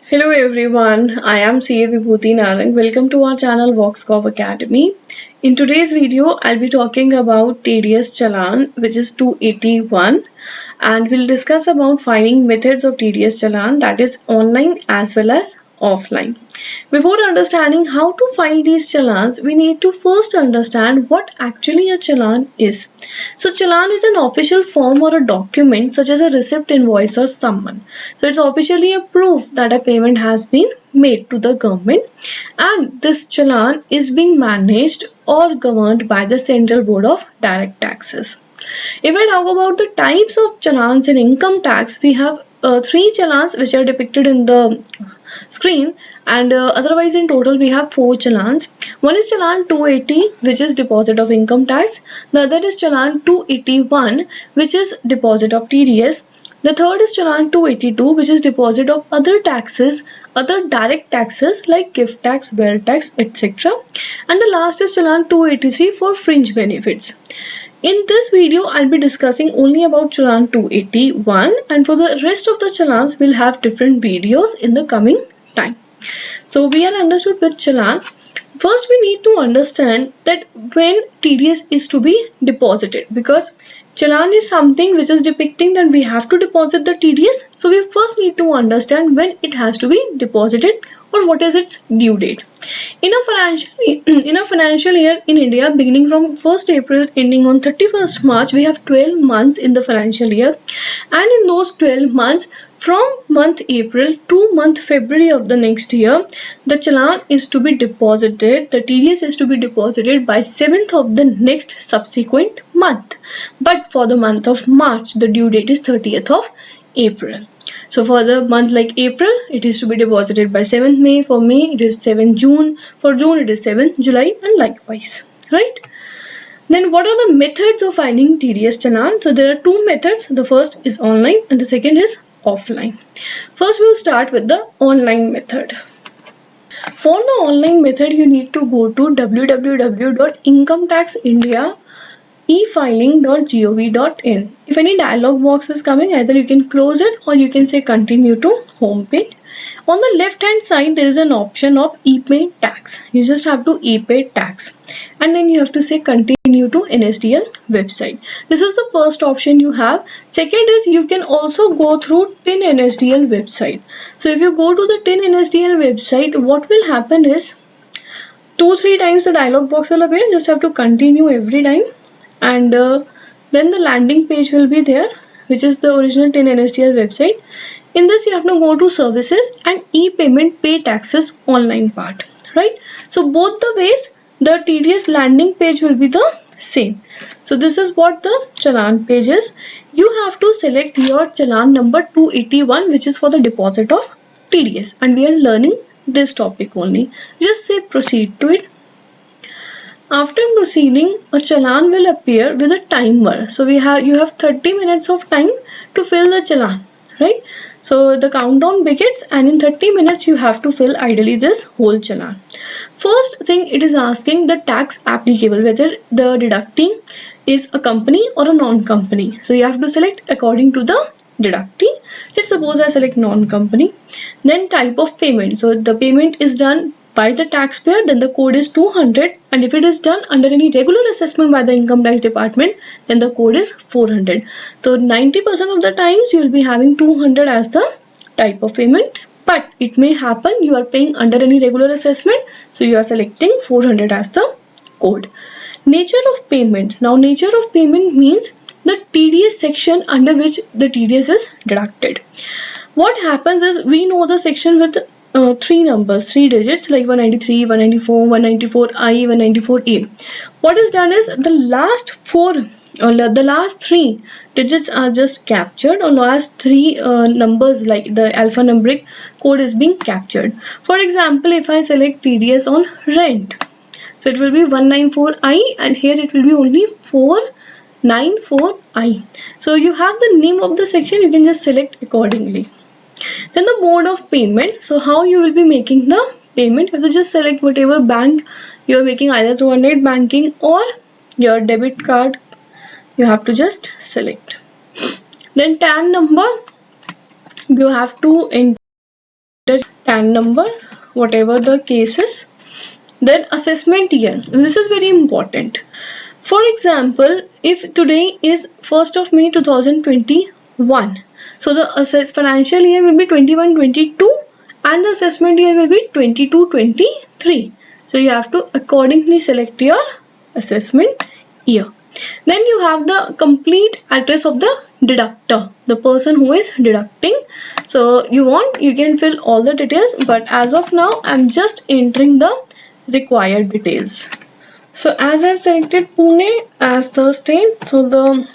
Hello everyone, I am CA Vibhuti Narang. Welcome to our channel Voxcov Academy. In today's video, I'll be talking about TDS Challan, which is 281, and we'll discuss about filing methods of TDS Challan, that is online as well as offline. Before understanding how to file these challans, we need to first understand what actually a challan is. So challan is an official form or a document such as a receipt, invoice or summon. So it's officially a proof that a payment has been made to the government, and this challan is being managed or governed by the Central Board of Direct Taxes. If I talk about the types of challans in income tax, we have three challans which are depicted in the screen, and otherwise in total we have four challans. One is challan 280, which is deposit of income tax. The other is challan 281, which is deposit of TDS. The third is challan 282, which is deposit of other taxes, other direct taxes like gift tax, wealth tax, etc. And the last is challan 283 for fringe benefits. In this video, I'll be discussing only about Challan 281, and for the rest of the challans, we'll have different videos in the coming time. So we are understood with Challan. First, we need to understand that when TDS is to be deposited, because Challan is something which is depicting that we have to deposit the TDS. So we first need to understand when it has to be deposited or what is its due date. In a financial year in India, beginning from 1st April ending on 31st March, we have 12 months in the financial year, and in those 12 months, from month April to month February of the next year, the challan is to be deposited, the TDS is to be deposited by 7th of the next subsequent month. But for the month of March, the due date is 30th of April. So for the month like April, it is to be deposited by 7th May. For May, it is 7th June. For June, it is 7th July, and likewise, right? Then what are the methods of filing TDS challan? So there are two methods. The first is online and the second is offline. First, we'll start with the online method. For the online method, you need to go to www.incometaxindia efiling.gov.in. If any dialog box is coming, either you can close it or you can say continue to home page. On the left hand side, there is an option of e-pay tax. You just have to e-pay tax, and then you have to say continue to NSDL website. This is the first option you have. Second is you can also go through TIN NSDL website. So if you go to the TIN NSDL website, what will happen is 2-3 times the dialog box will appear. Just have to continue every time, and then the landing page will be there, which is the original TIN NSDL website. In this, you have to go to services and e-payment pay taxes online part, right? So both the ways, the TDS landing page will be the same. So this is what the challan page is. You have to select your challan number 281, which is for the deposit of TDS, and we are learning this topic only. Just say proceed to it. After proceeding, a challan will appear with a timer. So you have 30 minutes of time to fill the challan, right? So the countdown begins, and in 30 minutes you have to fill ideally this whole challan. First thing, it is asking the tax applicable, whether the deducting is a company or a non-company. So you have to select according to the deductee. Let's suppose I select non-company. Then type of payment. So the payment is done by the taxpayer, then the code is 200, and if it is done under any regular assessment by the income tax department, then the code is 400. So 90% of the times you will be having 200 as the type of payment, but it may happen you are paying under any regular assessment, so you are selecting 400 as the code. Nature of payment. Now nature of payment means the TDS section under which the TDS is deducted. What happens is, we know the section with three numbers, 3 digits, like 193, 194, 194I, 194A. What is done is the last three digits are just captured, or last three numbers like the alphanumeric code is being captured. For example, if I select TDS on rent, so it will be 194I, and here it will be only 494I. So you have the name of the section, you can just select accordingly. Then the mode of payment. So how you will be making the payment, you have to just select whatever bank you are making, either through net banking or your debit card. You have to just select. Then TAN number, you have to enter TAN number, whatever the case is. Then assessment year. This is very important. For example, if today is 1st of May 2021, so the financial year will be 21-22 and the assessment year will be 22-23. So you have to accordingly select your assessment year. Then you have the complete address of the deductor, the person who is deducting. So you can fill all the details, but as of now I'm just entering the required details. So as I've selected Pune as the state, so the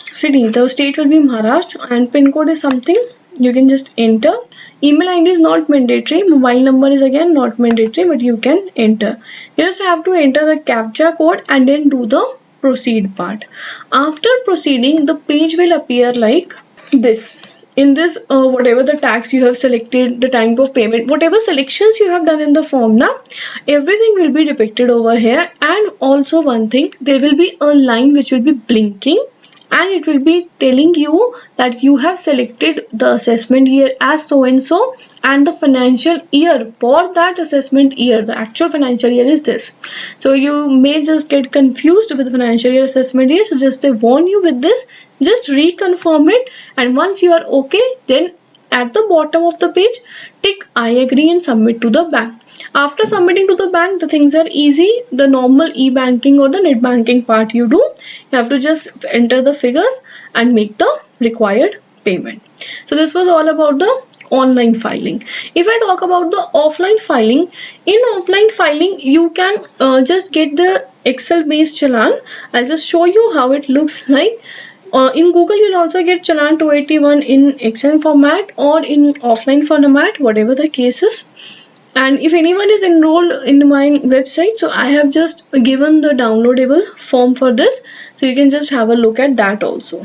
state will be Maharashtra, and pin code is something you can just enter. Email ID is not mandatory, mobile number is again not mandatory, but you can enter. You just have to enter the CAPTCHA code and then do the proceed part. After proceeding, the page will appear like this. In this, whatever the tax you have selected, the type of payment, whatever selections you have done in the form now, everything will be depicted over here. And also one thing, there will be a line which will be blinking and it will be telling you that you have selected the assessment year as so and so, and the financial year for that assessment year, the actual financial year is this. So you may just get confused with the financial year assessment year, so just they warn you with this. Just reconfirm it, and once you are okay, then at the bottom of the page tick I agree and submit to the bank. After submitting to the bank, the things are easy. The normal e-banking or the net banking part you do, you have to just enter the figures and make the required payment. So this was all about the online filing. If I talk about the offline filing, in offline filing you can just get the Excel based challan. I'll just show you how it looks like. In Google, you'll also get Challan 281 in Excel format or in offline format, whatever the case is. And if anyone is enrolled in my website, so I have just given the downloadable form for this. So you can just have a look at that also.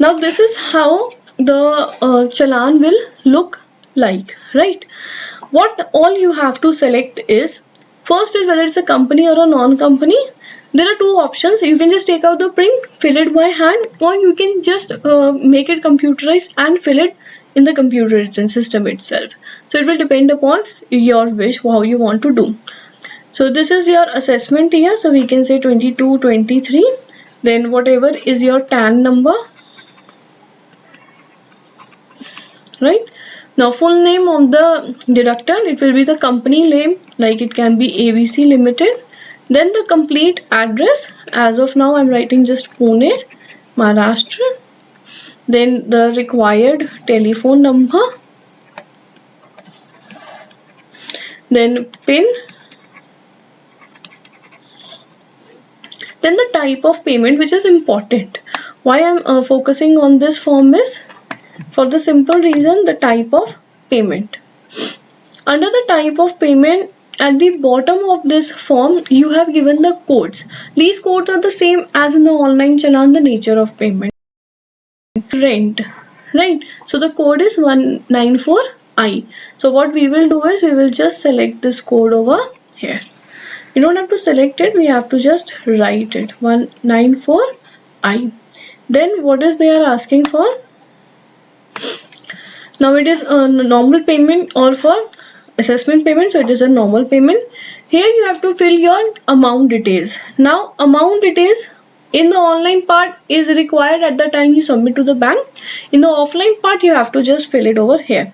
Now this is how the Challan will look like, right? What all you have to select is, first is whether it's a company or a non-company. There are two options. You can just take out the print, fill it by hand, or you can just make it computerized and fill it in the computer system itself. So it will depend upon your wish, how you want to do. So this is your assessment year. So we can say 22-23. Then whatever is your TAN number, right? Now full name of the deductor, it will be the company name, like it can be ABC Limited. Then the complete address, as of now I'm writing just Pune, Maharashtra. Then the required telephone number. Then PIN. Then the type of payment, which is important. Why I'm focusing on this form is for the simple reason, the type of payment. Under the type of payment, at the bottom of this form, you have given the codes. These codes are the same as in the online challan, the nature of payment. Rent, right? So the code is 194I. So what we will do is we will just select this code over here. You don't have to select it, we have to just write it, 194I. Then what is they are asking for? Now it is a normal payment or for assessment payment, so it is a normal payment. Here you have to fill your amount details. Now amount details in the online part is required at the time you submit to the bank. In the offline part you have to just fill it over here.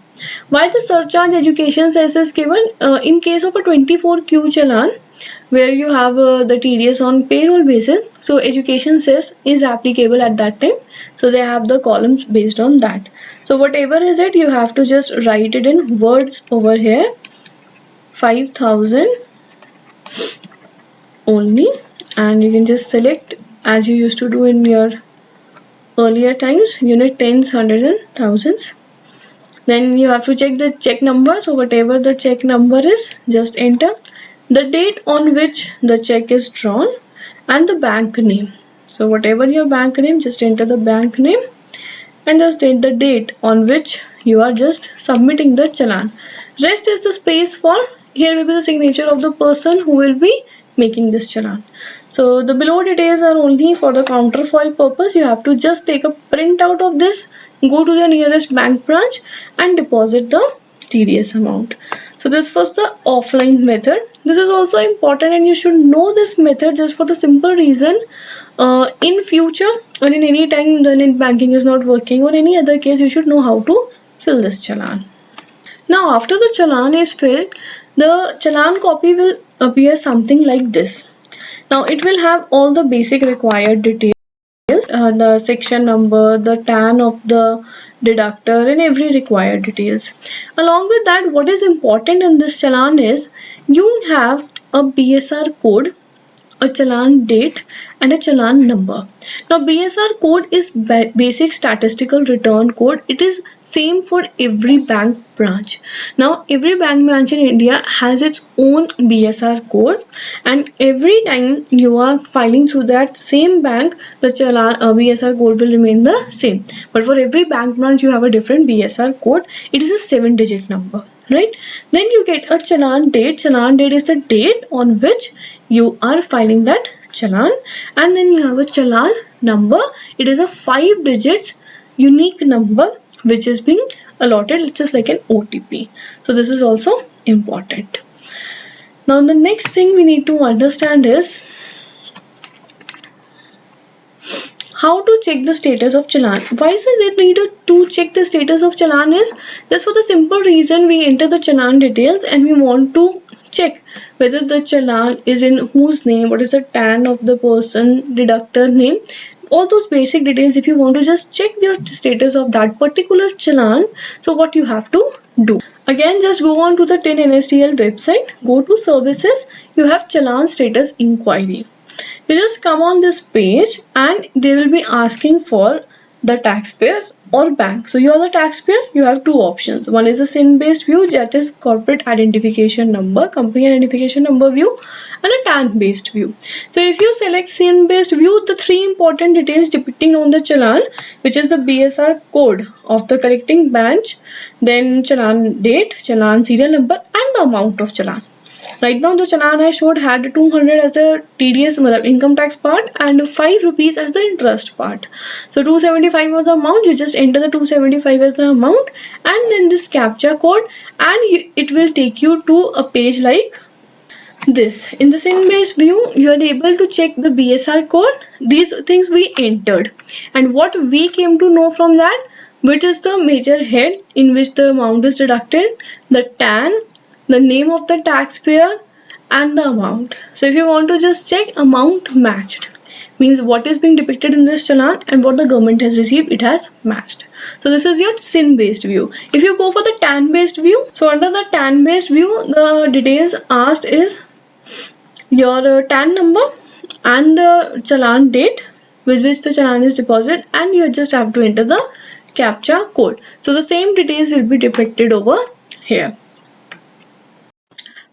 Why the surcharge education cess is given? In case of a 24Q challan where you have the TDS on payroll basis, so education cess is applicable at that time, so they have the columns based on that. So whatever is it, you have to just write it in words over here, 5,000 only, and you can just select as you used to do in your earlier times, unit, tens, hundreds and thousands. Then you have to check the check number, so whatever the check number is, just enter the date on which the check is drawn and the bank name. So whatever your bank name, just enter the bank name and just state the date on which you are just submitting the challan. Rest is the space for, here will be the signature of the person who will be making this challan. So the below details are only for the counterfoil purpose. You have to just take a print out of this, go to the nearest bank branch and deposit the TDS amount. So this was the offline method. This is also important and you should know this method just for the simple reason, in future or in any time the net banking is not working or any other case, you should know how to fill this challan. Now after the challan is filled, the challan copy will appear something like this. Now it will have all the basic required details, the section number, the TAN of the deductor and every required details. Along with that, what is important in this challan is you have a BSR code, a challan date and a challan number. Now BSR code is basic statistical return code. It is same for every bank branch. Now every bank branch in India has its own BSR code, and every time you are filing through that same bank, the challan BSR code will remain the same. But for every bank branch you have a different BSR code. It is a 7-digit number, right? Then you get a challan date. Challan date is the date on which you are filing that challan, and then you have a challan number. It is a 5 digits unique number which is being allotted. It's just like an OTP. So this is also important. Now the next thing we need to understand is how to check the status of challan. Why is it need to check the status of challan is just for the simple reason we enter the challan details and we want to check whether the challan is in whose name, what is the TAN of the person, deductor name, all those basic details. If you want to just check the status of that particular challan, so what you have to do, again just go on to the TIN NSTL website, go to services, you have challan status inquiry. You just come on this page and they will be asking for the taxpayer or bank. So you are the taxpayer, you have two options. One is a SIN based view, that is corporate identification number, company identification number view, and a TAN based view. So if you select SIN based view, the three important details depicting on the challan, which is the BSR code of the collecting branch, then challan date, challan serial number and the amount of challan. Right now the challan I showed had 200 as the TDS income tax part and 5 rupees as the interest part. So 275 was the amount, you just enter the 275 as the amount and then this captcha code, and it will take you to a page like this. In the SIN based view, you are able to check the BSR code. These things we entered, and what we came to know from that, which is the major head in which the amount is deducted, the TAN, the name of the taxpayer and the amount. So if you want to just check amount matched, means what is being depicted in this challan and what the government has received, it has matched. So this is your SIN based view. If you go for the TAN based view, so under the TAN based view, the details asked is your TAN number and the challan date with which the challan is deposited, and you just have to enter the captcha code. So the same details will be depicted over here.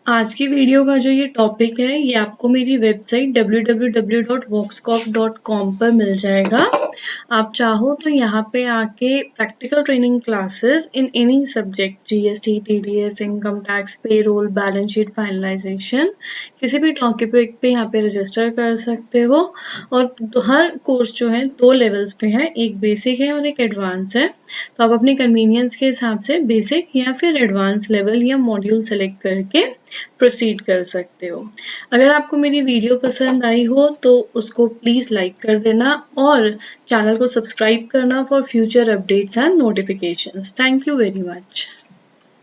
आज की video का जो ये topic है ये आपको मेरी website www.voxcop.com पर मिल जाएगा। आप चाहो तो यहाँ पे आके practical training classes in any subject, GST, TDS, income tax, payroll, balance sheet finalisation, किसी भी टॉपिक पे यहाँ पे रजिस्टर कर सकते हो। और हर कोर्स जो है 2 लेवल्स पे है, एक बेसिक है और एक एडवांस है। तो आप अपनी कन्वीनियंस के हिसाब से बेसिक या फिर एडवांस लेवल या मॉड्यूल सेलेक्ट करके प्रोसीड कर सकते हो। अगर आपको मेरी वीडियो पसंद आई हो तो उसको प्लीज़ लाइक कर देना और चैनल को सब्सक्राइब करना for future updates and notifications. Thank you very much.